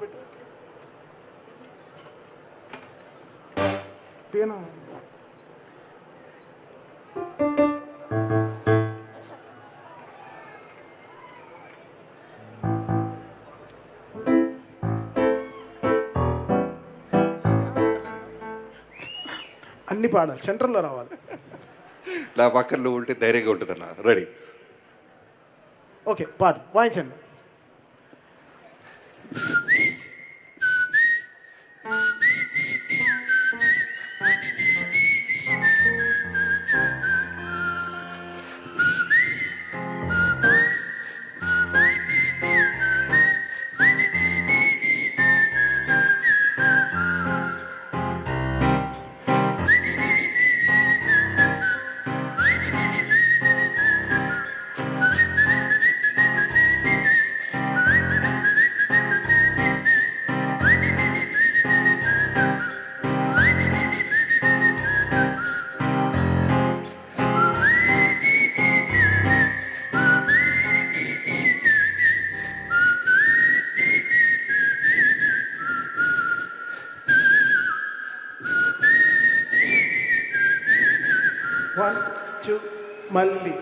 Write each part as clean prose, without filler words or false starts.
పెట్టు పియానో. అన్ని పాడాలి, సెంటర్లో రావాలి. నా పక్కన నువ్వు ఉంటే ధైర్యంగా ఉంటుందన్న. రెడీ? ఓకే, పాడు, వాయించండి. వన్ టూ మళ్ళీ.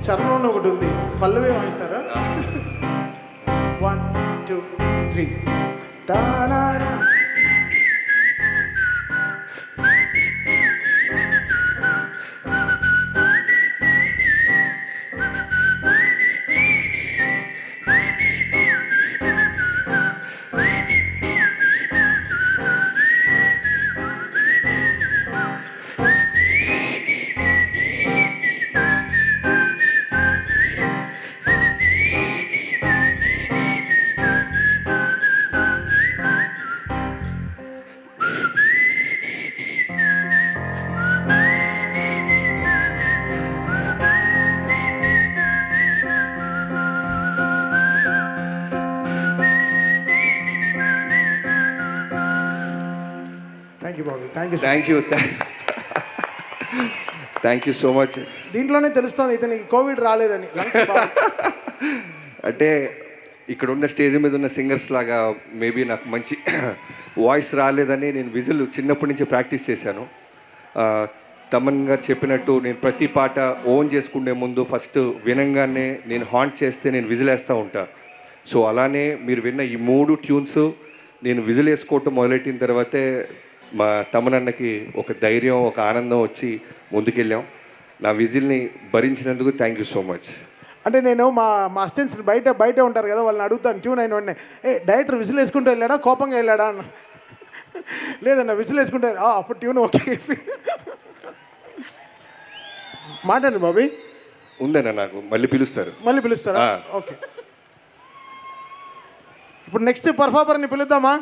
చరణంలో ఒకటి ఉంది, పల్లవి వాయిస్తారా? 1 2 3 తానానా. థ్యాంక్ యూ బాబు, thank you thank you so much. దీంట్లోనే తెలుస్తుంది ఇతనికి కోవిడ్ రాలేదని. అంటే ఇక్కడ ఉన్న స్టేజ్ మీద ఉన్న సింగర్స్ లాగా మేబీ నాకు మంచి వాయిస్ రాలేదని నేను విజిల్ చిన్నప్పటి నుంచి ప్రాక్టీస్ చేశాను. తమన్ గారు చెప్పినట్టు నేను ప్రతి పాట ఓన్ చేసుకునే ముందు ఫస్ట్ వినంగానే నేను హాంట్ చేస్తే నేను విజిల్ వేస్తూ ఉంటాను. సో అలానే మీరు విన్న ఈ 3 ట్యూన్స్ నేను విజిల్ వేసుకోవటం మొదలెట్టిన తర్వాతే మా తమనన్నకి ఒక ధైర్యం, ఒక ఆనందం వచ్చి ముందుకెళ్ళాం. నా విజిల్ని భరించినందుకు థ్యాంక్ యూ సో మచ్. అంటే నేను మా అసిస్టెంట్స్ బయట ఉంటారు కదా, వాళ్ళని అడుగుతాను ట్యూన్ అయిన వెంటనే, డైరెక్టర్ విజిల్ వేసుకుంటూ వెళ్ళాడా, కోపంగా వెళ్ళాడా అన్న. లేదన్న, విజిల్ వేసుకుంటే అప్పుడు ట్యూన్ ఓకే. మాట్లాడండి బాబీ. ఉందన్న, నాకు మళ్ళీ పిలుస్తారా? ఓకే, ఇప్పుడు నెక్స్ట్ పర్ఫార్మర్ని పిలుద్దామా?